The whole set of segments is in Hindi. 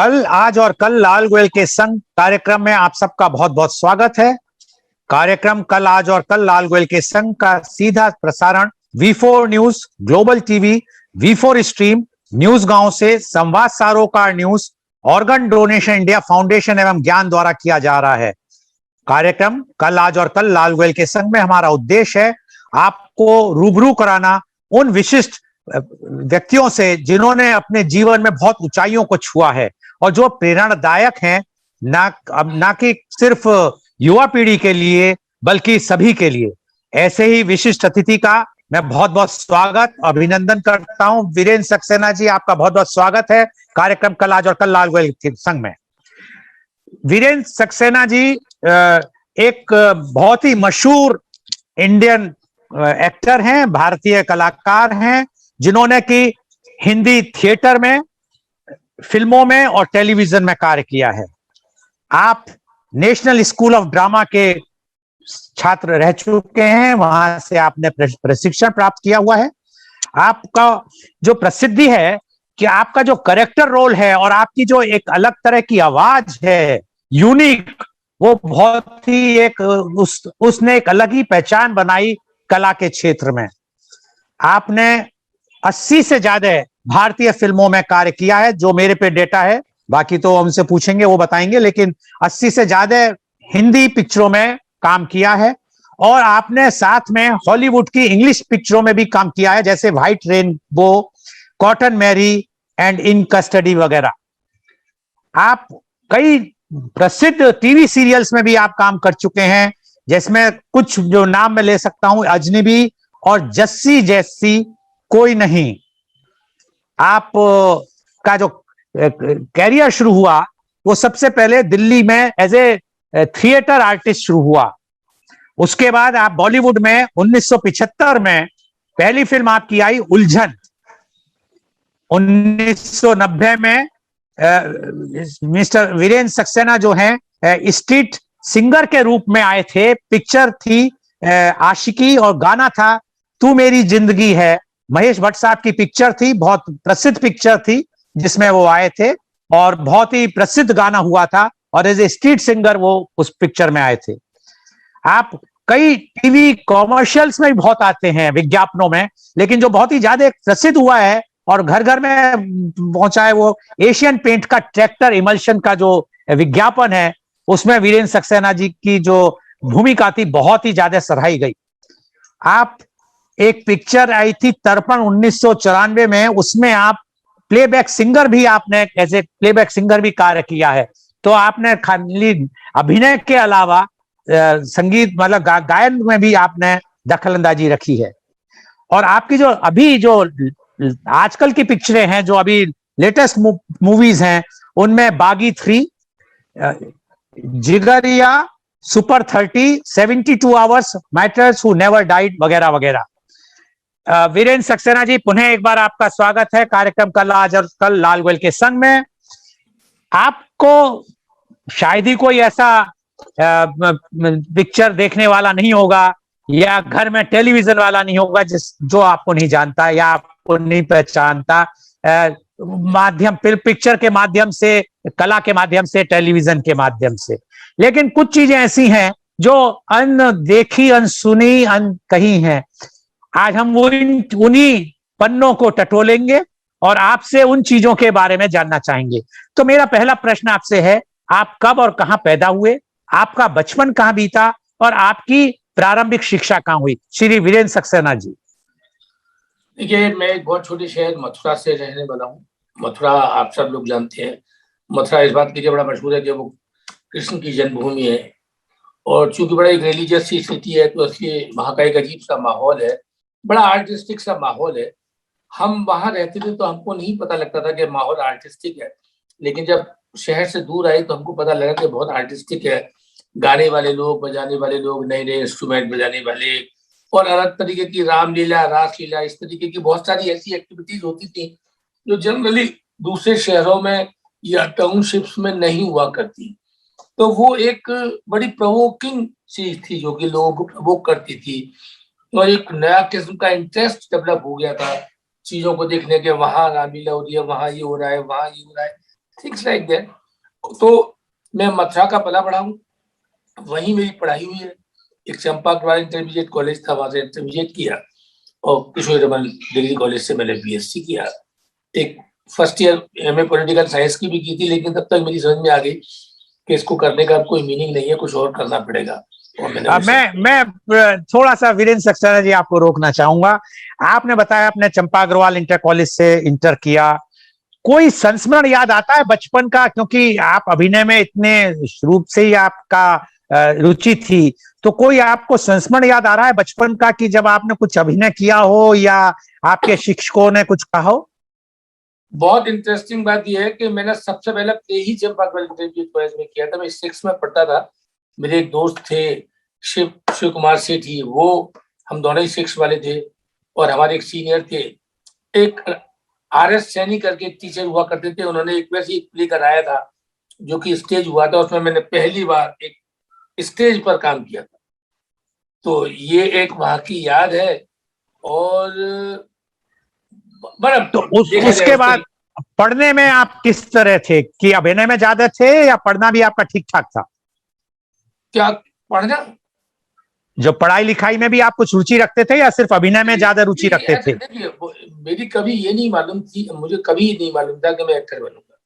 कल, आज और कल लाल गोयल के संग कार्यक्रम में आप सबका बहुत बहुत स्वागत है। कार्यक्रम कल, आज और कल लाल गोयल के संग का सीधा प्रसारण V4 news, global TV, V4 stream, news गांव से, संवाद सारोकार news, organ donation India foundation एवं ज्ञान द्वारा किया जा रहा है। कार्यक्रम कल, आज और कल लाल गोयल के संग में हमारा उद्देश्य है आपको रूबरू कराना उन विशिष्ट व्यक्तियों से जिन्होंने अपने जीवन में बहुत ऊंचाइयों को छुआ है और जो प्रेरणादायक हैं, ना कि सिर्फ युवा पीढ़ी के लिए बल्कि सभी के लिए। ऐसे ही विशिष्ट अतिथि का मैं बहुत बहुत स्वागत, अभिनंदन करता हूं। वीरेंद्र सक्सेना जी, आपका बहुत बहुत स्वागत है कार्यक्रम कल, आज और कल लाल गोयल के संग में। वीरेंद्र सक्सेना जी एक बहुत ही मशहूर इंडियन एक्टर हैं, भारतीय कलाकार हैं, जिन्होंने कि हिंदी थिएटर में, फिल्मों में और टेलीविजन में कार्य किया है। आप नेशनल स्कूल ऑफ ड्रामा के छात्र रह चुके हैं, वहां से आपने प्रशिक्षण प्राप्त किया हुआ है। आपका जो प्रसिद्धि है कि आपका जो कैरेक्टर रोल है और आपकी जो एक अलग तरह की आवाज है, यूनिक, वो बहुत ही एक उसने एक अलग ही पहचान बनाई कला के क्षेत्र में। आपने 80 से ज्यादा भारतीय फिल्मों में कार्य किया है, जो मेरे पे डेटा है, बाकी तो हमसे पूछेंगे वो बताएंगे, लेकिन 80 से ज्यादा हिंदी पिक्चरों में काम किया है। और आपने साथ में हॉलीवुड की इंग्लिश पिक्चरों में भी काम किया है, जैसे white rainbow, cotton Mary and in custody वगैरह। आप कई प्रसिद्ध टीवी सीरियल्स में भी आप काम कर चुके हैं, जिसमें कुछ जो नाम मैं ले सकता हूं, अजनबी और जस्सी जैसी कोई नहीं। आप का जो कैरियर शुरू हुआ वो सबसे पहले दिल्ली में एज ए थिएटर आर्टिस्ट शुरू हुआ। उसके बाद आप बॉलीवुड में 1975 में पहली फिल्म आपकी आई उलझन। 1990 में मिस्टर वीरेंद्र सक्सेना जो हैं स्ट्रीट सिंगर के रूप में आए थे। पिक्चर थी आशिकी और गाना था तू मेरी जिंदगी है। महेश भट्ट साहब की पिक्चर थी, बहुत प्रसिद्ध पिक्चर थी जिसमें वो आए थे और बहुत ही प्रसिद्ध गाना हुआ था और एज ए स्ट्रीट सिंगर वो उस पिक्चर में आए थे। आप कई टीवी कॉमर्शियल्स में भी बहुत आते हैं, विज्ञापनों में, लेकिन जो बहुत ही ज्यादा प्रसिद्ध हुआ है और घर घर में पहुंचा है वो एशियन पेंट का ट्रैक्टर इमल्शन का जो विज्ञापन है, उसमें वीरेंद्र सक्सेना जी की जो भूमिका थी बहुत ही ज्यादा सराही गई। आप एक पिक्चर आई थी तर्पण 1994 में, उसमें आप प्लेबैक सिंगर भी, आपने एज ए प्लेबैक सिंगर भी कार्य किया है। तो आपने खाली अभिनय के अलावा संगीत मतलब गायन में भी आपने दखलंदाजी रखी है। और आपकी जो अभी जो आजकल की पिक्चरें हैं, जो अभी लेटेस्ट मूवीज हैं, उनमें Baaghi 3, Jigariya, super 30, 72 hours, martyrs who never died वगैरह वगैरह। वीरेंद्र सक्सेना जी, पुनः एक बार आपका स्वागत है कार्यक्रम कल, आज और कल लाल गोयल के संग में। आपको शायद ही कोई ऐसा पिक्चर देखने वाला नहीं होगा या घर में टेलीविजन वाला नहीं होगा जो आपको नहीं जानता या आपको नहीं पहचानता, माध्यम पिक्चर के माध्यम से, कला के माध्यम से, टेलीविजन के माध्यम से। लेकिन कुछ चीजें ऐसी हैं जो अनदेखी, अनसुनी, अनकही हैं। आज हम उन्हीं पन्नों को टटोलेंगे और आपसे उन चीजों के बारे में जानना चाहेंगे। तो मेरा पहला प्रश्न आपसे है, आप कब और कहां पैदा हुए, आपका बचपन कहां बीता और आपकी प्रारंभिक शिक्षा कहां हुई? श्री वीरेंद्र सक्सेना जी। देखिए, मैं एक बहुत छोटे शहर मथुरा से रहने वाला हूँ। मथुरा आप सब लोग जानते हैं। मथुरा इस बात के लिए बड़ा मशहूर है कि वो कृष्ण की जन्मभूमि है और चूंकि बड़ा एक रिलीजियस सी सिटी है, तो इसलिए वहाँ का एक अजीब सा माहौल है, बड़ा आर्टिस्टिक सा माहौल है। हम वहाँ रहते थे तो हमको नहीं पता लगता था कि माहौल आर्टिस्टिक है, लेकिन जब शहर से दूर आए तो हमको पता लगा कि बहुत आर्टिस्टिक है। गाने वाले लोग, बजाने वाले लोग, नए नए इंस्ट्रूमेंट बजाने वाले और अलग तरीके की रामलीला, रासलीला, इस तरीके की बहुत सारी ऐसी एक्टिविटीज होती थी जो जनरली दूसरे शहरों में या टाउनशिप्स में नहीं हुआ करती। तो वो एक बड़ी प्रोवोकिंग चीज थी जो कि लोगों को प्रोवोक करती थी और एक नया किस्म का इंटरेस्ट डेवलप हो गया था चीजों को देखने के। वहां रामलीला हो रही है, वहां ये हो रहा है, वहां ये हो रहा है। Things like that. तो मैं मथुरा का पला बढ़ा हूँ, वहीं मेरी पढ़ाई हुई है। एक चंपा अग्रवाल इंटरमीडिएट कॉलेज था, वहां से इंटरमीडिएट किया, और किशोर रमन डिग्री कॉलेज से मैंने बीएससी किया। एक first year MA political science की भी की थी, लेकिन तब तक मेरी समझ में आ गई कि इसको करने का कोई मीनिंग नहीं है, कुछ और करना पड़ेगा। और मैं थोड़ा सा वीरेंद्र सक्सेना जी आपको रोकना चाहूंगा। आपने बताया आपने चंपा अग्रवाल इंटर कॉलेज से इंटर किया, कोई संस्मरण याद आता है बचपन का? क्योंकि आप अभिनय में इतने रूप से ही आपका रुचि थी, तो कोई आपको संस्मरण याद आ रहा है बचपन का कि जब आपने कुछ अभिनय किया हो या आपके शिक्षकों ने कुछ कहा हो? बहुत इंटरेस्टिंग बात यह है कि मैंने सबसे पहले प्ले ही चंपा अग्रवाल इंटरमीडिएट कॉलेज में किया था। मैं 6 में पढ़ता था, मेरे एक दोस्त थे शिव कुमार सेठी, वो हम दोनों ही 6 वाले थे, और हमारे एक सीनियर थे, एक आरएस सैनी करके टीचर हुआ करते थे, उन्होंने एक वैसे ही प्ले कराया था जो कि स्टेज हुआ था, उसमें मैंने पहली बार एक स्टेज पर काम किया था। तो ये एक वहां की याद है। और बड़ा तो देखा जाए उसके उस बाद पढ़ने में आप किस तरह थे, कि अभिनय में ज्यादा थे या पढ़ना भी आपका ठीक ठाक था? क्या पढ़ना, जो पढ़ाई लिखाई में भी आप कुछ रुचि रखते थे या सिर्फ अभिनय में ज्यादा रुचि रखते थे? देखिए मेरी कभी ये नहीं मालूम थी, मुझे कभी नहीं मालूम था कि मैं एक्टर बनूंगा।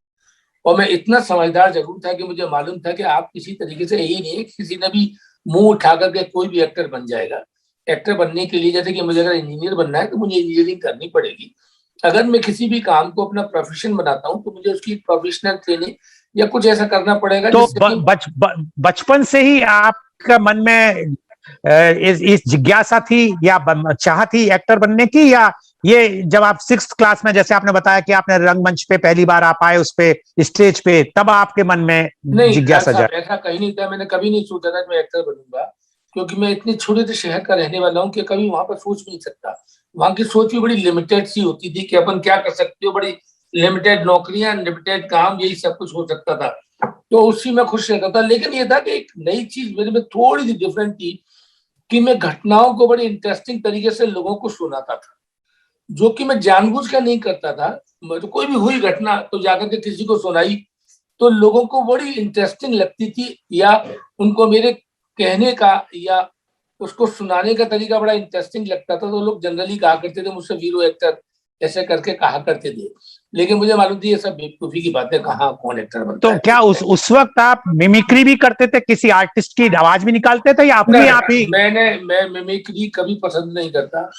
और मैं इतना समझदार जरूर था कि मुझे मालूम था कि आप किसी तरीके से, यही नहीं है किसी ने भी मुंह उठा करके कोई भी एक्टर बन जाएगा। एक्टर बनने के लिए, जैसे कि मुझे अगर इंजीनियर बनना है तो मुझे इंजीनियरिंग करनी पड़ेगी। अगर मैं किसी भी काम को अपना प्रोफेशन बनाता हूँ तो मुझे उसकी प्रोफेशनल ट्रेनिंग या कुछ ऐसा करना पड़ेगा तो जिससे कि बचपन से ही आपका मन में इस जिज्ञासा थी या चाह थी एक्टर बनने की, या ये जब आप 6th क्लास में, जैसे आपने बताया कि आपने रंगमंच पे पहली बार आप आए, उस पे स्टेज पे, तब आपके मन में नहीं, जिज्ञासा ऐसा जागी? ऐसा कहीं नहीं था। मैंने कभी नहीं सोचा था कि मैं एक्टर बनूंगा, क्योंकि मैं इतने छोटे से शहर का रहने वाला हूँ कि कभी वहां पर सोच भी नहीं सकता। वहां की सोच भी बड़ी लिमिटेड सी होती थी कि अपन क्या कर सकते हो, बड़ी लिमिटेड नौकरियां, लिमिटेड काम, यही सब कुछ हो सकता था। तो उसी में खुश रहता था। लेकिन ये था कि एक नई चीज मेरे में थोड़ी सी डिफरेंट थी कि मैं घटनाओं को बड़ी इंटरेस्टिंग तरीके से लोगों को सुनाता था, जो कि मैं जानबूझ कर नहीं करता था। तो कोई भी हुई घटना तो जाकर के किसी को सुनाई, तो लोगों को बड़ी इंटरेस्टिंग लगती थी, या उनको मेरे कहने का या उसको सुनाने का तरीका बड़ा इंटरेस्टिंग लगता था। तो लोग जनरली कहा करते थे मुझसे, वीरो एक्टर ऐसे करके कहा करते थे। लेकिन मुझे मालूम थी ये सब बेवकूफी की बातें, कहाँ कौन एक्टर बनता तो है। क्या उस वक्त आप मिमिक्री भी करते थे, किसी आर्टिस्ट की आवाज भी निकालते थे, या अपने आप ही? मैं मिमिक्री कभी पसंद नहीं करता।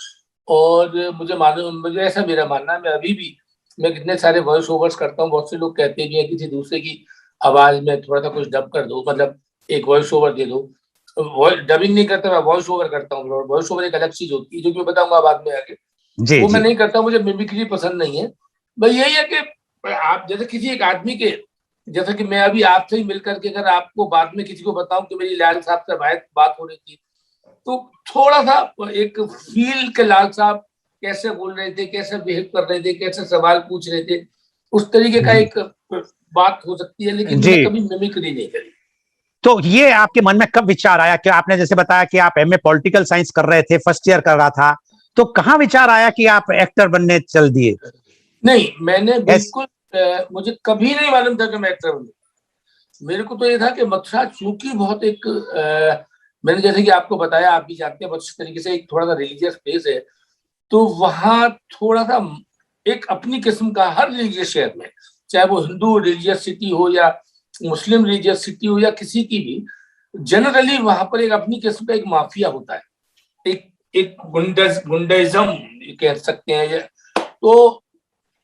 और मुझे ऐसा मेरा मानना है, मैं अभी भी मैं कितने सारे वॉइस ओवर्स करता हूँ। बहुत से लोग कहते भी हैं किसी दूसरे की आवाज में थोड़ा सा कुछ डब कर दो, मतलब एक वॉइस ओवर दे दो। डबिंग नहीं करता, मैं वॉइस ओवर करता हूँ। वॉइस ओवर एक अलग चीज होती है जो कि मैं बताऊंगा बाद में आगे। जी वो मैं जी। नहीं करता, मुझे मिमिक्री पसंद नहीं है। भाई यही है कि आप जैसे किसी एक आदमी के, जैसे कि मैं अभी आपसे ही मिलकर के अगर आपको बाद में किसी को बताऊं कि मेरी लाल साहब से बात हो रही थी, तो थोड़ा सा एक फील के लाल साहब कैसे बोल रहे थे, कैसे बिहेव कर रहे थे, कैसे सवाल पूछ रहे थे, उस तरीके का एक बात हो सकती है। लेकिन जी। मैं कभी मिमिक्री नहीं करी। तो ये आपके मन में कब विचार आया कि आपने जैसे बताया कि आप एमए पॉलिटिकल साइंस कर रहे थे, फर्स्ट ईयर कर रहा था, तो कहाँ विचार आया कि आप एक्टर बनने चल दिए? नहीं, मैंने एस बिल्कुल मुझे कभी नहीं मालूम था कि मैं एक्टर बनूंगा। मेरे को तो ये था कि मथुरा चूंकि बहुत एक मैंने जैसे कि आपको बताया, आप भी जानते हैं, बहुत तरीके से एक थोड़ा सा रिलीजियस प्लेस है। तो वहां थोड़ा सा एक अपनी किस्म का, हर रिलीजियस शहर में, चाहे वो हिंदू रिलीजियस सिटी हो या मुस्लिम रिलीजियस सिटी हो या किसी की भी, जनरली वहां पर एक अपनी किस्म का एक माफिया होता है, एक एक गुंडाइज्म कह सकते हैं ये। तो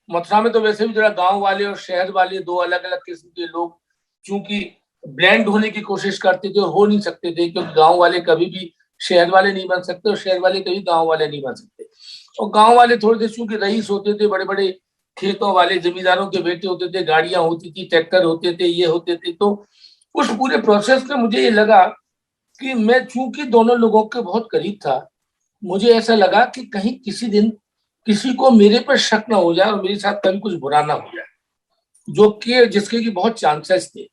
मथुरा में तो वैसे भी जरा गांव वाले और शहर वाले दो अलग अलग किस्म के लोग चूंकि ब्लेंड होने की कोशिश करते थे और हो नहीं सकते थे, क्योंकि गांव वाले कभी भी शहर वाले नहीं बन सकते और शहर वाले कभी गांव वाले नहीं बन सकते। और गांव वाले थोड़े देर चूंकि रईस होते थे, बड़े बड़े खेतों वाले जमींदारों के बेटे होते थे, गाड़ियां होती थी, ट्रैक्टर होते थे, ये होते थे। तो उस पूरे प्रोसेस में मुझे ये लगा कि मैं चूंकि दोनों लोगों के बहुत करीब था, मुझे ऐसा लगा कि कहीं किसी दिन किसी को मेरे पर शक ना हो जाए और मेरे साथ कभी कुछ बुरा ना हो जाए, जो कि जिसके की बहुत चांसेस थे।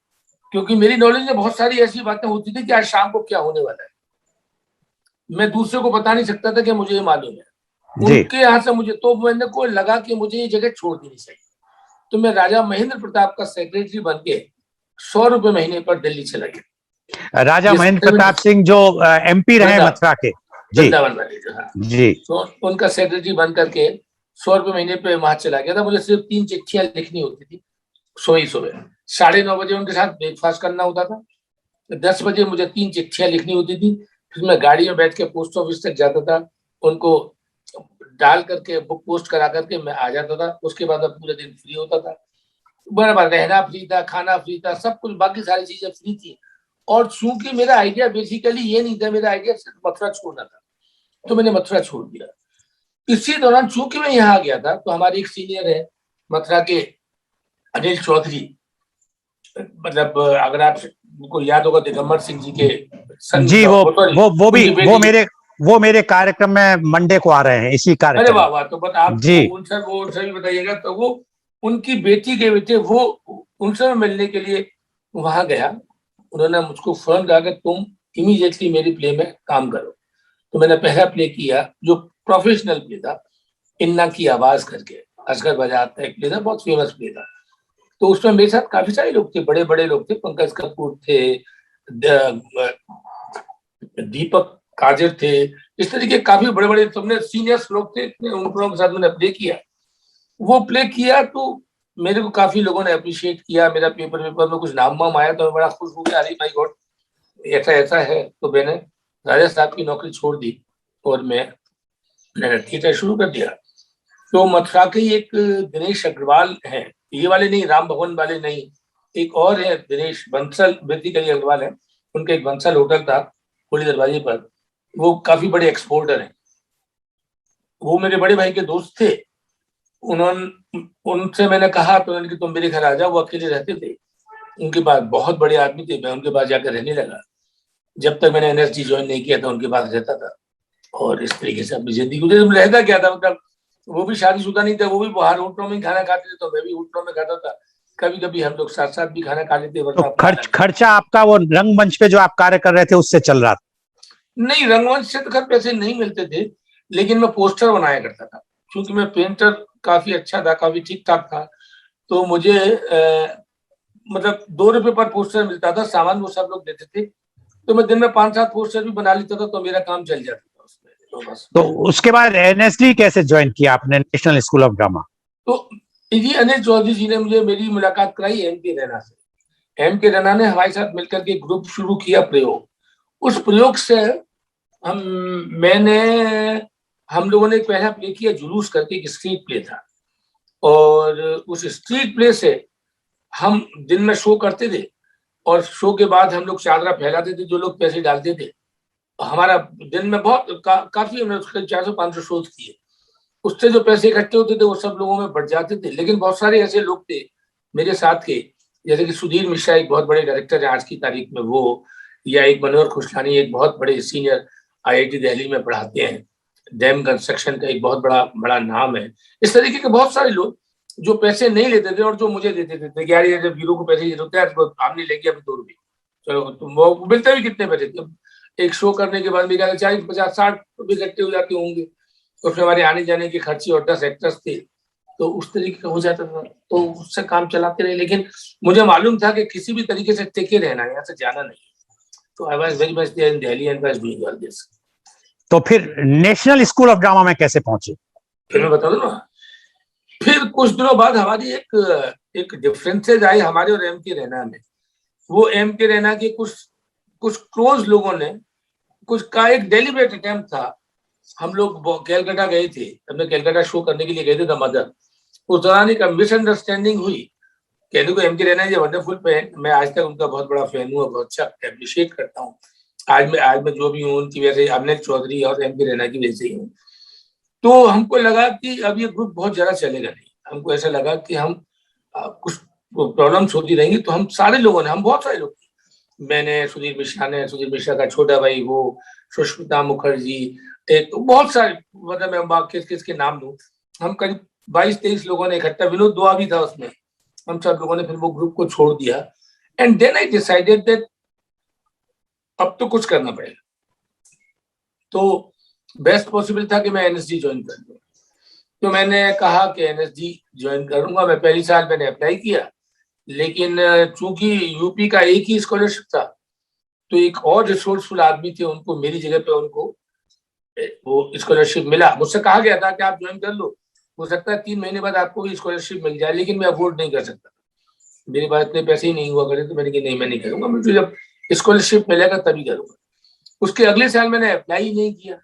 क्योंकि मेरी नॉलेज में बहुत सारी ऐसी बातें होती थी कि आज शाम को क्या होने वाला है, मैं दूसरे को बता नहीं सकता था कि मुझे ये मालूम है। जी। उनके यहाँ से मुझे, तो मैंने को लगा कि मुझे ये जगह छोड़ देनी चाहिए। तो मैं राजा महेंद्र प्रताप का सेक्रेटरी बन के 100 रुपए महीने पर दिल्ली चला गया। राजा ये महेंद्र प्रताप 70 सिंह जो MP रहे मथुरा के। जी वृंदावन वाले जो, हाँ, जी। तो उनका सेक्रेटरी बन करके 100 रुपए महीने पे वहां चला गया था। मुझे सिर्फ 3 चिट्ठियां लिखनी होती थी। सुबह 9:30 बजे उनके साथ ब्रेकफास्ट करना होता था। 10 बजे मुझे 3 चिट्ठियां लिखनी होती थी। फिर मैं गाड़ी में बैठ के पोस्ट ऑफिस तक जाता था, उनको डाल करके बुक पोस्ट करा करके मैं आ जाता था। उसके बाद मैं पूरे दिन फ्री होता था। बराबर रहना फ्री था, खाना फ्री था, सब कुछ, बाकी सारी चीजें फ्री थी। और चूंकि मेरा आइडिया बेसिकली ये नहीं था, मेरा आइडिया सिर्फ मथुरा छोड़ना था, तो मैंने मथुरा छोड़ दिया। इसी दौरान चूंकि मैं यहाँ आ गया था, तो हमारे एक सीनियर है मथुरा के, अनिल चौधरी, मतलब अगर आपको याद होगा दिगंबर सिंह जी के जी, वो मेरे कार्यक्रम में मंडे को आ रहे हैं, इसी कार्यक्रम। अरे वाह वाह, तो बस आप जी उनसे भी बताइएगा। तो वो उनकी बेटी के बेटे, वो उनसे मिलने के लिए वहां गया। उन्होंने मुझको फोन कहा कि तुम इमीडिएटली मेरी प्ले में काम करो। तो मैंने पहला प्ले किया जो प्रोफेशनल प्ले था, इन्ना की आवाज करके, असगर बजाज का एक प्ले था, बहुत फेमस प्ले था। तो उसमें मेरे साथ काफी सारे लोग थे, बड़े बड़े लोग थे, पंकज कपूर थे, दीपक काजर थे, इस तरीके काफी बड़े बड़े तुमने सीनियर्स लोग थे, उन लोगों के साथ मैंने प्ले किया। वो प्ले किया तो मेरे को काफी लोगों ने अप्रिशिएट किया। मेरा पेपर में कुछ नाम वाम आया तो मैं बड़ा खुश हो गया। अरे माय गॉड, ऐसा ऐसा है। तो मैंने राजा साहब की नौकरी छोड़ दी और मैंने थिएटर शुरू कर दिया। तो मथुरा के ही एक दिनेश अग्रवाल है, ये वाले नहीं, राम भवन वाले नहीं, एक और है दिनेश बंसल, बेसिकली अग्रवाल है। उनका एक बंसल होटल था होली दरवाजे पर, वो काफी बड़े एक्सपोर्टर हैं। वो मेरे बड़े भाई के दोस्त थे। उनसे मैंने कहा तो उन्होंने कि तुम मेरे घर आ जाओ। वो अकेले रहते थे, उनके पास बहुत बड़े आदमी थे। मैं उनके पास जाकर रहने लगा। जब तक मैंने NSD ज्वाइन नहीं किया था उनके पास रहता था, और इस तरीके से अपनी जिंदगी गुजर। रहता क्या था, मतलब वो भी शादीशुदा नहीं था, वो भी बाहर होटलों में खाना खाते थे, तो मैं भी होटलों में खाता था। कभी कभी हम लोग साथ साथ भी खाना खा लेते। तो खर्चा आपका वो रंगमंच पे जो आप कार्य कर रहे थे उससे चल रहा था? नहीं, रंगमंच से तो खैर पैसे नहीं मिलते थे, लेकिन मैं पोस्टर बनाया करता था। क्योंकि मैं पेंटर काफी अच्छा था, काफी ठीक ठाक था, तो मुझे मतलब 2 रुपए पर पोस्टर मिलता था। सामान वो सब लोग देते थे, तो मैं दिन में 5-7 पोस्टर भी बना लेता था, तो मेरा काम चल जाता था उसमें। तो बस। तो उसके बाद NSD कैसे ज्वाइन किया आपने, नेशनल स्कूल ऑफ ड्रामा? तो जी, अनिल चौधरी जी ने मुझे मेरी मुलाकात कराई M.K. रैना से। M.K. रैना ने हमारे साथ मिलकर के ग्रुप शुरू किया, प्रयोग। उस प्रयोग से हम लोगों ने एक पहला प्ले किया जुलूस करके, एक स्ट्रीट प्ले था। और उस स्ट्रीट प्ले से हम दिन में शो करते थे, और शो के बाद हम लोग चादरा फैलाते थे, जो लोग पैसे डालते थे। हमारा दिन में बहुत काफी, हमने 400-500 शोज किए। उससे जो पैसे इकट्ठे होते थे वो सब लोगों में बढ़ जाते थे। लेकिन बहुत सारे ऐसे लोग थे मेरे साथ के, जैसे कि सुधीर मिश्रा, एक बहुत बड़े डायरेक्टर है आज की तारीख में वो, या एक मनोहर खुशलानी, एक बहुत बड़े सीनियर IIT दिल्ली में पढ़ाते हैं, डैम कंस्ट्रक्शन का एक बहुत बड़ा बड़ा नाम है। इस तरीके के बहुत सारे लोग जो पैसे नहीं लेते थे और जो मुझे देते थे कि यार ये जब हीरो को पैसे जरूरत है तो आपने लेके अभी 2 रुपये, चलो तुम। वो मिलते भी कितने पैसे थे, एक शो करने के बाद मेरे 40-50-60 रुपये इकट्ठे हो जाते होंगे। उसमें हमारे आने जाने के खर्चे और 10 एक्टर्स थे, तो उस तरीके का हो जाता था। तो उससे काम चलाते रहे। लेकिन मुझे मालूम था कि किसी भी तरीके से टिके रहना है, यहाँ से जाना नहीं। तो I was very much there in Delhi and was doing all this. तो फिर नेशनल स्कूल ऑफ ड्रामा में कैसे पहुंचे? फिर मैं बता दूं ना, फिर कुछ दिनों बाद हमारी एक डिफरेंसेज आई हमारे और M.K. रैना में। वो M.K. रैना के कुछ कुछ क्लोज लोगों ने, कुछ का एक डेलिब्रेट अटेम्प्ट था। हम लोग कैलकाटा गए थे, हमने कैलकाटा शो करने के लिए गए थे द मदर। उस दौरान एक मिसअंडरस्टैंडिंग हुई। कहने को M.K. रैना ये वंडरफुल फैन, मैं आज तक उनका बहुत बड़ा फैन हूँ, बहुत अच्छा अप्रिशिएट करता हूँ। आज मैं जो भी हूँ उनकी वजह से, अनिल चौधरी और M.K. रैना की वजह से ही हूँ। तो हमको लगा कि अब ये ग्रुप बहुत ज्यादा चलेगा नहीं। हमको ऐसा लगा कि हम कुछ प्रॉब्लम्स होती रहेंगी, तो हम सारे लोगों ने, हम बहुत सारे लोग, मैंने, सुधीर मिश्रा का छोटा भाई, वो सुष्मिता मुखर्जी, एक बहुत सारे, मतलब मैं किस के नाम दूं, हम करीब 22-23 लोगों ने इकट्ठा, विनोद दुआ भी था उसमें, हम सब लोगों ने फिर वो ग्रुप को छोड़ दिया। And then I decided that अब तो कुछ करना पड़ेगा। तो बेस्ट पॉसिबल था कि मैं NSD ज्वाइन कर लूं। तो मैंने कहा कि एनएसडी ज्वाइन करूंगा। मैं पहली साल मैंने अप्लाई किया, लेकिन चूंकि यूपी का एक ही स्कॉलरशिप था, तो एक और रिसोर्सफुल आदमी थे, उनको मेरी जगह पे उनको वो स्कॉलरशिप मिला। मुझसे कहा गया था कि आप ज्वाइन कर लो, हो सकता है 3 महीने बाद आपको भी स्कॉलरशिप मिल जाए, लेकिन मैं अफोर्ड नहीं कर सकता, मेरे पास इतने पैसे ही नहीं हुआ करे। तो मैंने कहा नहीं, मैं नहीं करूंगा, मुझे जब स्कॉलरशिप मिलेगा तभी करूंगा। उसके अगले साल मैंने अप्लाई ही नहीं किया,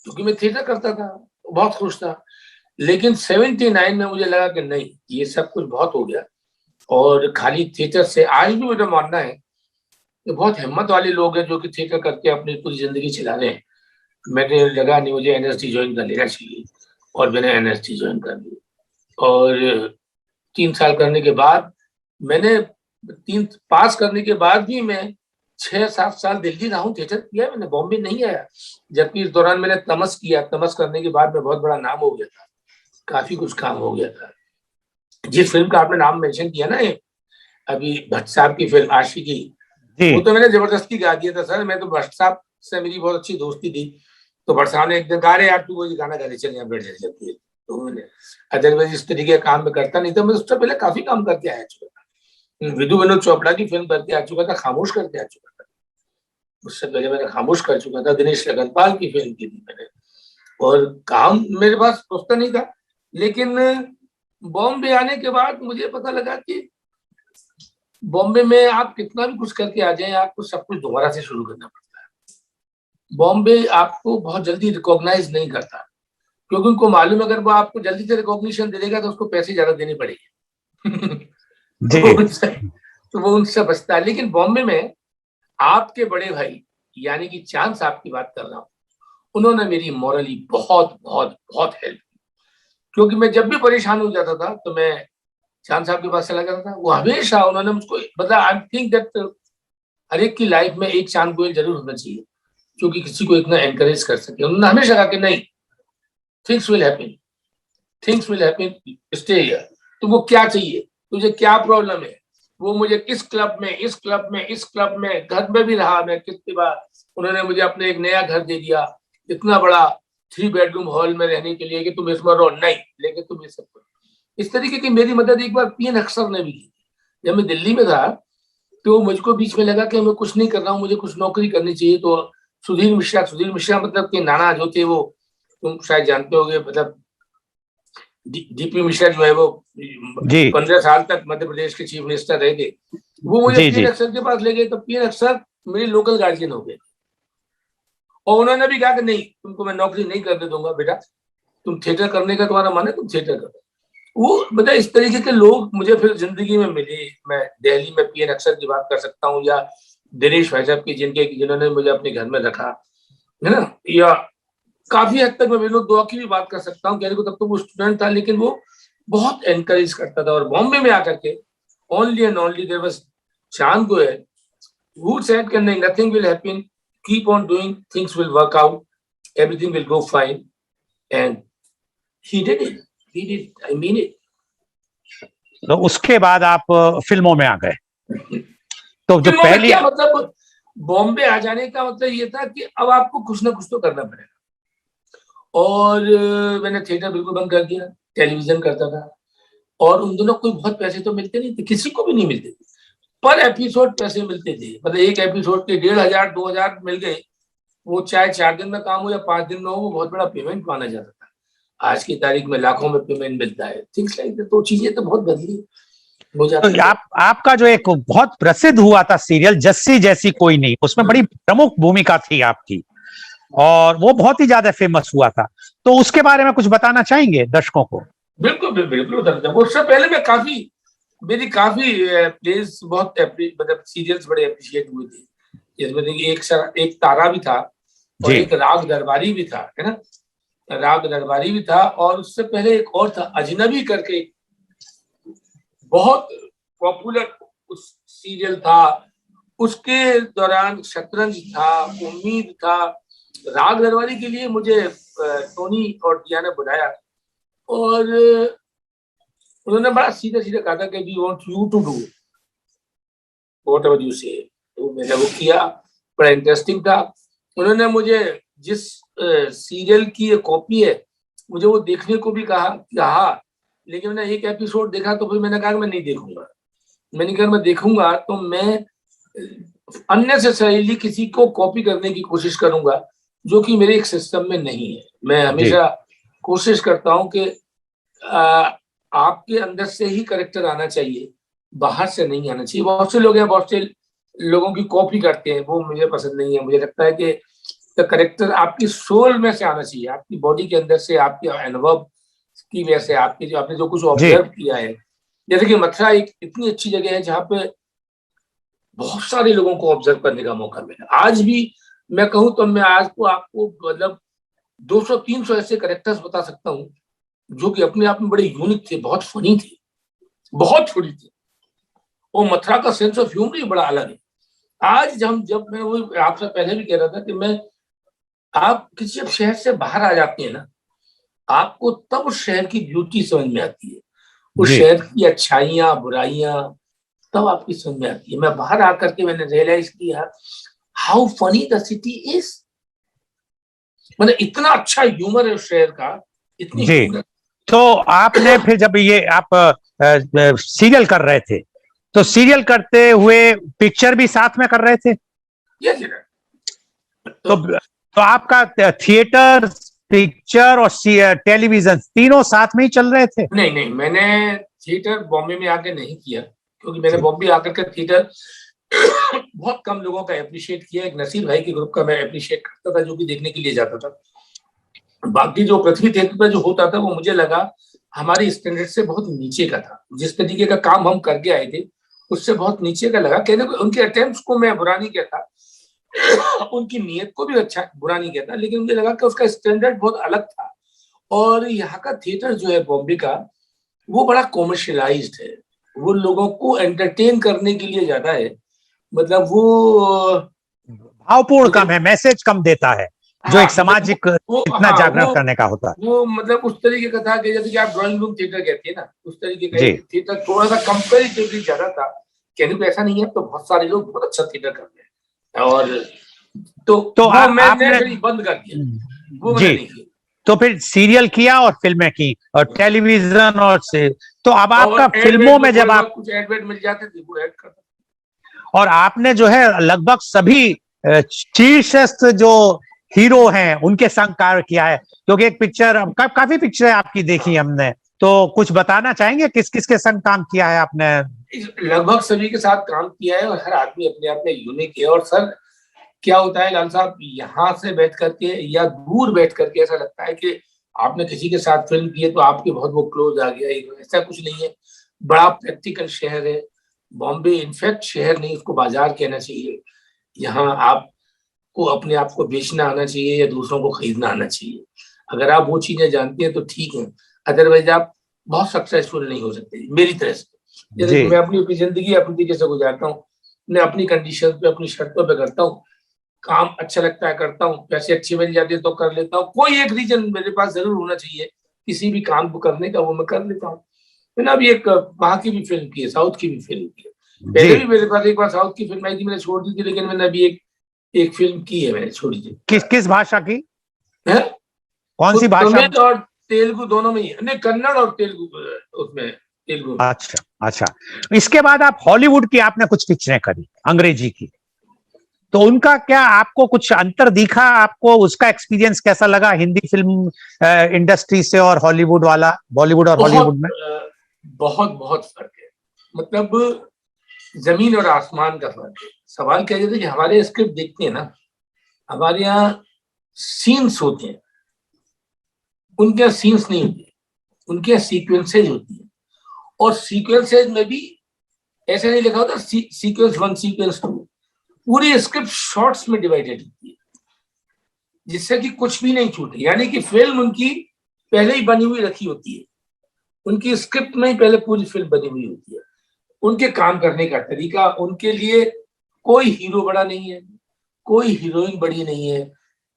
क्योंकि मैं थिएटर करता था, बहुत खुश था। लेकिन 79 में मुझे लगा कि नहीं, ये सब कुछ बहुत हो गया, और खाली थिएटर से आज भी मुझे मानना है कि बहुत हिम्मत वाले लोग हैं जो कि थिएटर करके अपनी पूरी जिंदगी चला रहे हैं। मैंने लगा नहीं, मुझे एनएसडी ज्वाइन कर लेना चाहिए, और मैंने एनएसडी ज्वाइन कर ली। और 3 साल करने के बाद मैंने 3 पास करने के बाद भी मैं 6-7 साल दिल्ली रहा हूँ, थिएटर किया मैंने, बॉम्बे नहीं आया। जबकि इस दौरान मैंने तमस किया, तमस करने के बाद में बहुत बड़ा नाम हो गया था, काफी कुछ काम हो गया था। जिस फिल्म का आपने नाम मेंशन किया ना, अभी भट्ट साहब की फिल्म आशिकी, जी वो तो मैंने जबरदस्ती गा दिया था सर। मैं तो भट्ट साहब से मेरी बहुत अच्छी दोस्ती थी, तो भट्ट साहब ने एक दिन कहा, अरे यार तू वो गाना गा ले, चल यहाँ बैठ जाती है। तो मैंने, अदरवाइज इस तरीके का काम में करता नहीं था। मैं उससे पहले काफी काम करके आया चुका था, विधु विनोद चोपड़ा की फिल्म करके आ चुका था, खामोश करके आ चुका था। उससे पहले मैंने खामोश कर चुका था, दिनेश लगनपाल की फिल्म की थी मैंने। और काम मेरे पास सोचता नहीं था, लेकिन बॉम्बे आने के बाद मुझे पता लगा कि बॉम्बे में आप कितना भी कुछ करके आ जाएं, आपको सब कुछ दोबारा से शुरू करना पड़ता है। बॉम्बे आपको बहुत जल्दी रिकॉग्नाइज नहीं करता, क्योंकि उनको मालूम है अगर वो आपको जल्दी से रिकॉग्निशन दे देगा तो उसको पैसे ज्यादा देने पड़ेंगे। जी तो वो उनसे बचता है। लेकिन बॉम्बे में आपके बड़े भाई, यानी कि चांद साहब की बात कर रहा हूँ, उन्होंने मेरी मॉरली बहुत बहुत बहुत हेल्प की। क्योंकि मैं जब भी परेशान हो जाता था तो मैं चांद साहब के पास चला जाता था। वो हमेशा उन्होंने मुझको, मतलब आई थिंक दैट हर एक की लाइफ में एक चांद गोयल जरूर होना चाहिए, क्योंकि किसी को इतना एनकरेज कर सके। उन्होंने हमेशा कहा कि नहीं, things will happen, things will happen, stay here. तुमको क्या चाहिए, तुझे क्या प्रॉब्लम है? वो मुझे इस क्लब में, इस क्लब में, इस क्लब में, घर में भी रहा मैं कितनी बार। उन्होंने मुझे अपने एक नया घर दे दिया, इतना बड़ा 3 बेडरूम हॉल में रहने के लिए, कि तुम इसमें रहो। नहीं, लेकिन तुम ये सब करो। इस तरीके की मेरी मदद एक बार पीएन अक्सर ने भी की। जब मैं दिल्ली में था तो मुझको बीच में लगा कि मैं कुछ नहीं कर रहा हूँ, मुझे कुछ नौकरी करनी चाहिए। तो सुधीर मिश्रा मतलब के नाना जो थे, वो तुम शायद जानते होगे, मतलब डीपी मिश्रा जो है वो जी 15 साल तक मध्य प्रदेश के चीफ मिनिस्टर रहे थे। वो मुझे जी पीएन जी अक्सर के पास ले गए, तो पीएन अक्सर मेरे लोकल गार्जियन हो गए। और उन्होंने भी कहा कि नहीं, तुमको मैं नौकरी नहीं करने दूंगा बेटा, तुम थिएटर करने का तुम्हारा मन है, तुम थिएटर करो। वो मतलब इस तरीके के लोग मुझे फिर जिंदगी में मिले। मैं दिल्ली में पीएन अक्सर की बात कर सकता हूँ, या दिनेश भाई साहब की, जिन्होंने मुझे अपने घर में रखा है ना, या काफी हद तक मैं विनोद दुआ की भी बात कर सकता हूँ। कहने को तब तो वो स्टूडेंट था, लेकिन वो बहुत एनकरेज करता था। और बॉम्बे में आकर के only and only there was Chand Goyal, who said कि नहीं, nothing will happen, keep on doing, things will work out, everything will go fine, and he did it, he did, I mean it. तो उसके बाद आप फिल्मों में आ गए। तो जो फिल्मों में पहली क्या मतलब, बॉम्बे आ जाने का मतलब ये था कि अब आपको कुछ ना कुछ तो करना पड़ेगा। और मैंने थिएटर बिल्कुल बंद कर दिया, टेलीविजन करता था। और उन दिनों कोई बहुत पैसे तो मिलते नहीं थे, किसी को भी नहीं मिलते थे। पर एपिसोड पैसे मिलते थे, मतलब एक एपिसोड के 1500-2000 मिल गए। वो चाहे 4 दिन में काम हो या 5 दिन में हो, वो बहुत बड़ा पेमेंट माना जाता था। आज की तारीख में लाखों में पेमेंट मिलता है, थिंग्स लाइक दैट। तो चीजें तो बहुत बदली हो जाती तो है। आपका जो एक बहुत प्रसिद्ध हुआ था सीरियल जस्सी जैसी कोई नहीं, उसमें बड़ी प्रमुख भूमिका थी आपकी, और वो बहुत ही ज्यादा फेमस हुआ था। तो उसके बारे में कुछ बताना चाहेंगे दर्शकों को? बिल्कुल बिल्कुल बताता हूँ। उससे पहले मैं काफी, मेरी काफी प्लेस बहुत मतलब सीरियल्स बड़े अप्रिशिएट हुए थे, जिसमें देखिए एक तारा भी था, और जी एक राग दरबारी भी था, है ना। राग दरबारी भी था, और उससे पहले एक और था अजनबी करके, बहुत पॉपुलर उस सीरियल था। उसके दौरान शतरंज था, उम्मीद था। राग दरबारी के लिए मुझे टोनी और दिया ने बुलाया, और उन्होंने बड़ा सीधा सीधा कहा था कि we want you to do whatever you say. तो मैंने वो किया, बड़ा इंटरेस्टिंग था। उन्होंने मुझे जिस सीरियल की ये कॉपी है मुझे वो देखने को भी कहा, लेकिन मैंने एक एपिसोड देखा तो फिर मैंने कहा कि मैं नहीं देखूंगा। मैंने कहा मैं देखूंगा तो मैं अननेसेसरीली किसी को कॉपी करने की कोशिश करूंगा जो कि मेरे एक सिस्टम में नहीं है। मैं हमेशा कोशिश करता हूं कि आपके अंदर से ही करेक्टर आना चाहिए, बाहर से नहीं आना चाहिए। बहुत से लोग हैं, बहुत से लोगों की कॉपी करते हैं, वो मुझे पसंद नहीं है। मुझे लगता है कि करेक्टर आपकी सोल में से आना चाहिए, आपकी बॉडी के अंदर से, आपके अनुभव की वजह से, आपने जो कुछ ऑब्जर्व किया है। जैसे कि मथुरा एक इतनी अच्छी जगह है जहाँ पे बहुत सारे लोगों को ऑब्जर्व करने का मौका मिला। आज भी मैं कहूँ तो मैं आज को आपको मतलब 200-300 ऐसे करेक्टर्स बता सकता हूँ जो कि अपने आप में बड़े यूनिक थे, बहुत फनी थे, बहुत छोटी थे। और मथुरा का सेंस ऑफ ह्यूमर ही बड़ा अलग है। आज जब मैं वो आपसे पहले भी कह रहा था कि आप किसी जब शहर से बाहर आ जाते हैं ना, आपको तब उस शहर की ब्यूटी समझ में आती है, उस शहर की अच्छाइयां बुराइयां तब आपकी समझ में आती है। मैं बाहर आकर के मैंने रियलाइज किया how funny the city is. मतलब इतना अच्छा ह्यूमर है उस शहर का, इतनी ह्यूमर। तो आपने फिर जब ये आप सीरियल कर रहे थे, तो सीरियल करते हुए पिक्चर भी साथ में कर रहे थे? यस। तो आपका थिएटर, पिक्चर और टेलीविजन तीनों साथ में ही चल रहे थे? नहीं, मैंने थिएटर बॉम्बे में आके नहीं किया, क्योंकि मैंने बॉम्बे आकर के थिएटर बहुत कम लोगों का अप्रिशिएट किया। एक नसीर भाई के ग्रुप का मैं अप्रिशिएट करता था, जो कि देखने के लिए जाता था। बाकी जो पृथ्वी थिएटर पर जो होता था वो मुझे लगा हमारी स्टैंडर्ड से बहुत नीचे का था। जिस तरीके का काम हम करके आए थे उससे बहुत नीचे का लगा। कहने को उनके अटेम्प्ट्स को मैं बुरा नहीं कहता, उनकी नीयत को भी अच्छा बुरा नहीं कहता, लेकिन मुझे लगा कि उसका स्टैंडर्ड बहुत अलग था। और यहाँ का थिएटर जो है बॉम्बे का, वो बड़ा कॉमर्शियलाइज्ड है, वो लोगों को एंटरटेन करने के लिए ज्यादा है। मतलब वो भावपूर्ण कम है, मैसेज कम देता है, जो एक सामाजिक इतना जागरण करने का होता है। वो मतलब उस तरीके का था कि जैसे कि आप ड्राइंग रूम थिएटर कहते हैं ना, उस तरीके का थिएटर थोड़ा सा कंपेरेटिवली ज्यादा था। कहने को ऐसा नहीं है, तो बहुत सारे लोग बहुत अच्छा थिएटर करते हैं। और तो मैंने बंद कर दिया, वो मैंने नहीं किया। तो फिर सीरियल किया और फिल्में की और टेलीविजन और से, तो अब आपका फिल्मों में जब आप कुछ एडवर्ट मिल जाते थे वो ऐड करता। और आपने जो है लगभग सभी शीर्षस्थ जो हीरो हैं उनके संग कार्य किया है, क्योंकि एक पिक्चर काफी पिक्चरें आपकी देखी हमने, तो कुछ बताना चाहेंगे किस किस के संग काम किया है आपने? लगभग सभी के साथ काम किया है, और हर आदमी अपने आप में यूनिक है। और सर क्या होता है लाल साहब, यहाँ से बैठ करके या दूर बैठ करके ऐसा लगता है कि आपने किसी के साथ फिल्म की है तो आपके बहुत वो क्लोज आ गया, ऐसा कुछ नहीं है। बड़ा प्रैक्टिकल शहर है बॉम्बे। इनफैक्ट शहर नहीं, उसको बाजार कहना चाहिए। यहाँ आपको अपने आप को बेचना आना चाहिए या दूसरों को खरीदना आना चाहिए। अगर आप वो चीजें जानते हैं तो ठीक है, अदरवाइज आप बहुत सक्सेसफुल नहीं हो सकते मेरी तरह से। जैसे मैं अपनी जिंदगी अपनी तरीके से गुजारता हूँ, मैं अपनी कंडीशन पे अपनी शर्तों पे करता हूँ, काम अच्छा लगता है करता हूँ, पैसे अच्छे मिल जाते हैं तो कर लेता हूँ। कोई एक रीजन मेरे पास जरूर होना चाहिए किसी भी काम को करने का, वो मैं कर लेता हूँ। मैंने अभी एक वहां की भी फिल्म की है, साउथ की भी फिल्म की है। पहले भी मेरे पास एक बार साउथ की फिल्म आई थी, मैंने छोड़ दी थी, लेकिन मैंने अभी एक फिल्म की है, मैंने छोड़ी थी। किस भाषा की है? कौन सी भाषा? तमिल और तेलुगु दोनों में ही, नहीं कन्नड़ और तेलुगु, उसमें तेलुगु। अच्छा। इसके बाद आप हॉलीवुड की आपने कुछ पिक्चरें करी अंग्रेजी की, तो उनका क्या आपको कुछ अंतर दिखा? आपको उसका एक्सपीरियंस कैसा लगा हिंदी फिल्म इंडस्ट्री से और हॉलीवुड वाला, बॉलीवुड और हॉलीवुड में? बहुत फर्क है, मतलब जमीन और आसमान का फर्क है। सवाल क्या है कि हमारे स्क्रिप्ट देखते हैं ना, हमारे यहाँ सीन्स होते हैं, उनके यहाँ सीन्स नहीं होते, उनके यहाँ सीक्वेंसेज होती है। और सीक्वेंसेज में भी ऐसे नहीं लिखा होता सीक्वेंस 1 सीक्वेंस 2, पूरी स्क्रिप्ट शॉर्ट्स में डिवाइडेड होती है, जिससे कि कुछ भी नहीं छूटे। यानी कि फिल्म उनकी पहले ही बनी हुई रखी होती है, उनकी स्क्रिप्ट में ही पहले पूरी फिल्म बनी हुई होती है। उनके काम करने का तरीका, उनके लिए कोई हीरो बड़ा नहीं है, कोई हीरोइन बड़ी नहीं है,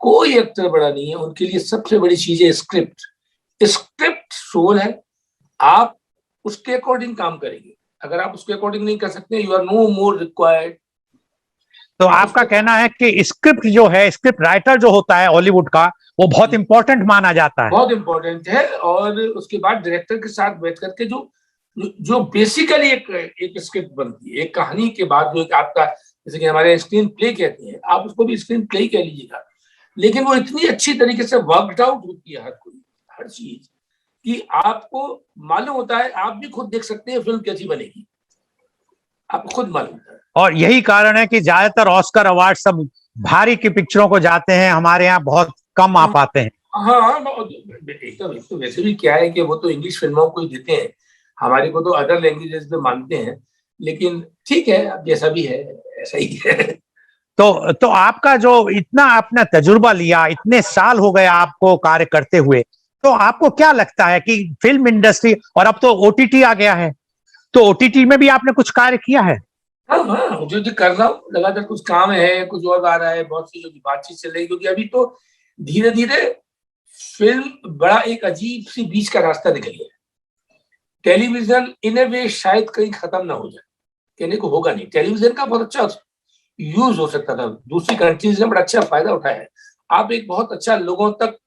कोई एक्टर बड़ा नहीं है। उनके लिए सबसे बड़ी चीज है स्क्रिप्ट। स्क्रिप्ट सोल है, आप उसके अकॉर्डिंग काम करेंगे। अगर आप उसके अकॉर्डिंग नहीं कर सकते, you are no more required तो आपका कहना है कि स्क्रिप्ट जो है, स्क्रिप्ट राइटर जो होता है हॉलीवुड का, वो बहुत इंपॉर्टेंट माना जाता है। बहुत इंपॉर्टेंट है। और उसके बाद डायरेक्टर के साथ बैठ करके जो बेसिकली एक स्क्रिप्ट बनती है, एक कहानी के बाद जो एक आपका, जैसे कि हमारे स्क्रीन प्ले कहते हैं, आप उसको भी स्क्रीन प्ले कह लीजिएगा, लेकिन वो इतनी अच्छी तरीके से वर्कड आउट होती है हर चीज, कि आपको मालूम होता है, आप भी खुद देख सकते हैं फिल्म कैसी बनेगी, आपको खुद मालूम होता है। और यही कारण है कि ज्यादातर ऑस्कर अवार्ड सब भारी की पिक्चरों को जाते हैं, हमारे यहाँ बहुत कम आ पाते हैं। हाँ, तो वैसे भी क्या है कि वो तो इंग्लिश फिल्मों को ही देते हैं, हमारे को तो अदर लैंग्वेजेस में मानते हैं, लेकिन ठीक है, अब जैसा भी है ऐसा ही है। तो आपका जो इतना आपने तजुर्बा लिया, इतने साल हो गए आपको कार्य करते हुए, तो आपको क्या लगता है कि फिल्म इंडस्ट्री, और अब तो ओटीटी आ गया है, तो ओटीटी में भी आपने कुछ कार्य किया है? हाँ, जो कर रहा हूँ, लगातार कुछ काम है, कुछ और आ रहा है, बहुत सी जो बातचीत चल रही है, क्योंकि अभी तो धीरे धीरे फिल्म बड़ा एक अजीब सी बीच का रास्ता निकल गया है। टेलीविजन इन ए वे शायद कहीं खत्म ना हो जाए, कहने को होगा नहीं, टेलीविजन का बहुत अच्छा यूज हो सकता था, दूसरी कंट्रीज ने बड़ा अच्छा फायदा उठाया है, आप एक बहुत अच्छा लोगों तक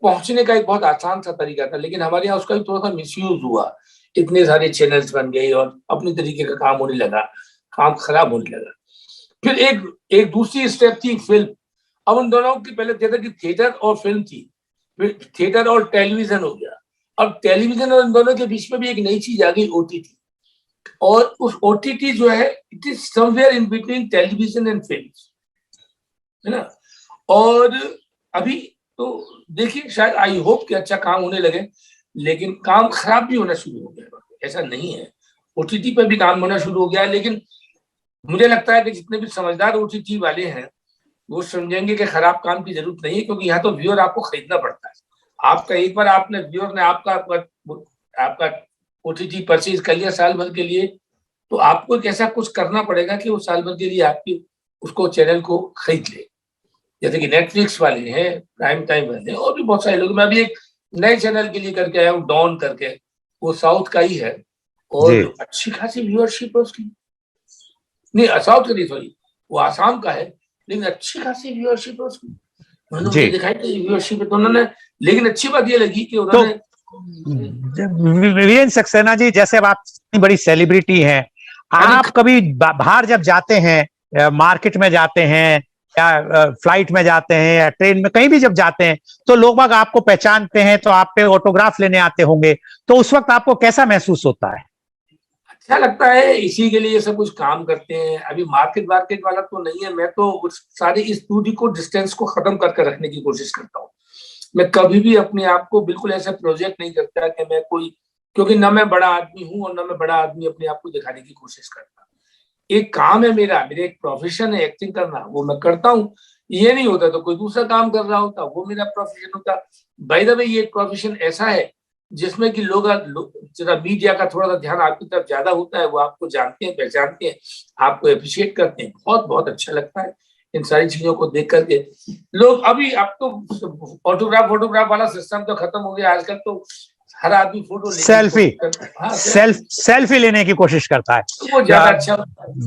पहुंचने का एक बहुत आसान सा तरीका था, लेकिन हमारे यहाँ उसका भी थोड़ा सा मिसयूज हुआ, इतने सारे चैनल्स बन गए और अपने तरीके का काम होने लगा, काम खराब होने लगा। फिर एक दूसरी स्टेप थी फिल्म, अब उन दोनों की पहले कहता कि थिएटर और फिल्म थी, फिर थिएटर और टेलीविजन हो गया, अब टेलीविजन और इन दोनों के बीच में भी एक नई चीज आ गई, ओटीटी। और उस ओटीटी जो है, it is somewhere in between television and film, है ना। और अभी तो देखिए, शायद आई होप कि अच्छा काम होने लगे, लेकिन काम खराब भी होना शुरू हो गया, ऐसा नहीं है, ओटीटी पर भी काम होना शुरू हो गया है, लेकिन मुझे लगता है कि जितने भी समझदार ओटीटी वाले हैं वो समझेंगे कि खराब काम की जरूरत नहीं है, क्योंकि यहाँ तो व्यूअर आपको खरीदना पड़ता है। आपका एक बार आपने व्यूअर ने आपका ओटीटी परचेज कर लिया साल भर के लिए, तो आपको एक ऐसा कुछ करना पड़ेगा कि वो साल भर के लिए आपकी उसको चैनल को खरीद ले, जैसे कि नेटफ्लिक्स वाले हैं, प्राइम टाइम वाले हैं, और भी बहुत सारे लोग। मैं अभी एक नए चैनल के लिए करके आया हूँ, डॉन करके, वो साउथ का ही है और अच्छी खासी व्यूअरशिप है उसकी, नहीं साउथ का नहीं, सॉरी, वो आसाम का है, लेकिन अच्छी खासी व्यूअरशिप है उसकी, उन्होंने दिखाई थी व्यूअरशिप है, तो उन्होंने, लेकिन अच्छी बात ये लगी कि उन्होंने वीरेंद्र सक्सेना जी, जैसे अब आप इतनी बड़ी सेलिब्रिटी हैं, आप कभी बाहर जब जाते हैं, मार्केट में जाते हैं या फ्लाइट में जाते हैं या ट्रेन में, कहीं भी जब जाते हैं, तो लोग बाग आपको पहचानते हैं, तो आप पे ऑटोग्राफ लेने आते होंगे, तो उस वक्त आपको कैसा महसूस होता है? अच्छा लगता है, इसी के लिए ये सब कुछ काम करते हैं। अभी मार्केट वाला तो नहीं है, मैं तो उस सारी इस दूरी को, डिस्टेंस को खत्म करके रखने की कोशिश करता हूँ। मैं कभी भी अपने आप को बिल्कुल ऐसा प्रोजेक्ट नहीं करता कि मैं कोई, क्योंकि ना मैं बड़ा आदमी हूँ और ना मैं बड़ा आदमी अपने आप को दिखाने की कोशिश करता। एक काम है मेरा एक प्रोफेशन है एक्टिंग करना, वो मैं करता हूँ। ये नहीं होता तो कोई दूसरा काम कर रहा होता, वो मेरा प्रोफेशन होता। बाय द वे, ये एक प्रोफेशन ऐसा है जिसमें कि लोग जरा मीडिया का थोड़ा सा ध्यान आपकी तरफ ज्यादा होता है, वो आपको जानते हैं, पहचानते हैं, आपको अप्रिशिएट करते हैं, बहुत बहुत अच्छा लगता है इन सारी चीजों को देख करके। लोग अभी, अब तो फोटोग्राफ वाला सिस्टम तो खत्म हो गया, आजकल तो हर आदमी फोटो सेल्फी लेने की कोशिश करता है, तो वो ज्यादा अच्छा।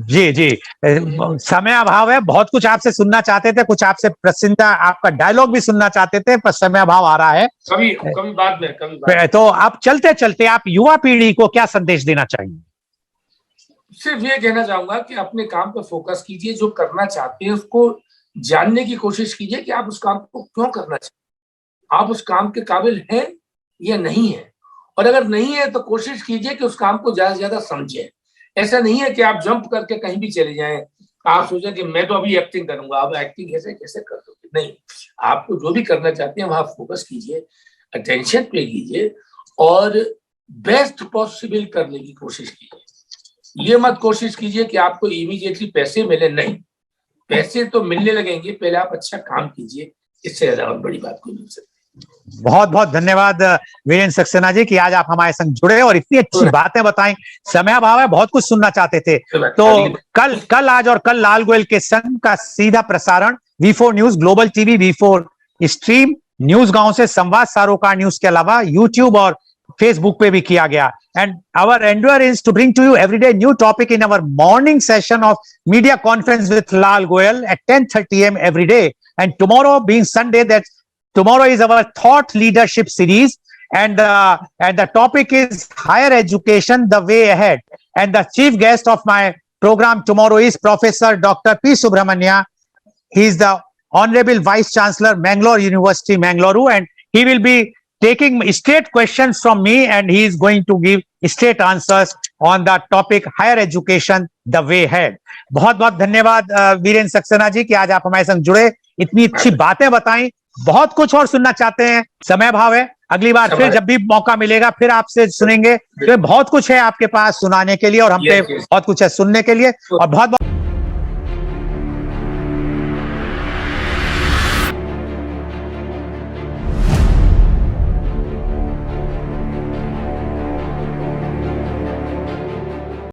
जी, समय अभाव है, बहुत कुछ आपसे सुनना चाहते थे, कुछ आपसे प्रसिद्ध आपका डायलॉग भी सुनना चाहते थे, पर समय अभाव आ रहा है, कभी बाद में। तो आप चलते चलते आप युवा पीढ़ी को क्या संदेश देना चाहेंगे? सिर्फ ये कहना चाहूंगा कि अपने काम पर फोकस कीजिए, जो करना चाहते हैं उसको जानने की कोशिश कीजिए कि आप उस काम को क्यों करना चाहते हैं, आप उस काम के काबिल हैं या नहीं है, और अगर नहीं है तो कोशिश कीजिए कि उस काम को ज्यादा से ज्यादा समझें। ऐसा नहीं है कि आप जंप करके कहीं भी चले जाएं, आप सोचें कि मैं तो अभी एक्टिंग करूंगा, अब एक्टिंग ऐसे कैसे कर दोगे, नहीं, आपको जो भी करना चाहते हैं वहां फोकस कीजिए, अटेंशन पे कीजिए और बेस्ट पॉसिबल करने की कोशिश कीजिए। ये मत कोशिश कीजिए कि आपको इमीडिएटली पैसे मिले, नहीं, पैसे तो मिलने लगेंगे, पहले आप अच्छा काम कीजिए, इससे ज्यादा और बड़ी बात कोई नहीं हो सकती। बहुत बहुत धन्यवाद वीरेंद्र सक्सेना जी कि आज आप हमारे संग जुड़े और इतनी अच्छी बातें बताएं। समय अभाव है, बहुत कुछ सुनना चाहते थे, तो कल आज और कल लाल गोयल के संग का सीधा प्रसारण V4 news, global TV, V4 stream, news गांव से संवाद, सरोकार न्यूज के अलावा YouTube और फेसबुक पे भी किया गया. And our endeavour is to bring to you everyday new topic in our morning session of media conference with Lal Goyal at 10:30 AM every day. And tomorrow being Sunday, that tomorrow is our thought leadership series, and the topic is higher education, the way ahead. And the chief guest of my program tomorrow is Professor Dr. P. Subramania. He is the Honorable Vice Chancellor, Mangalore University, Mangaluru, and he will be taking straight questions from me, and he is going to give straight answers on the topic higher education, the way ahead. बहुत बहुत धन्यवाद वीरेंद्र सक्सेना जी कि आज आप हमारे संग जुड़े, इतनी अच्छी बातें बताई. बहुत कुछ और सुनना चाहते हैं, समय भाव है, अगली बार फिर जब भी मौका मिलेगा फिर आपसे सुनेंगे. तो बहुत कुछ है आपके पास सुनाने के लिए और हम पे बहुत कुछ है सुनने के लिए. और बहुत बहुत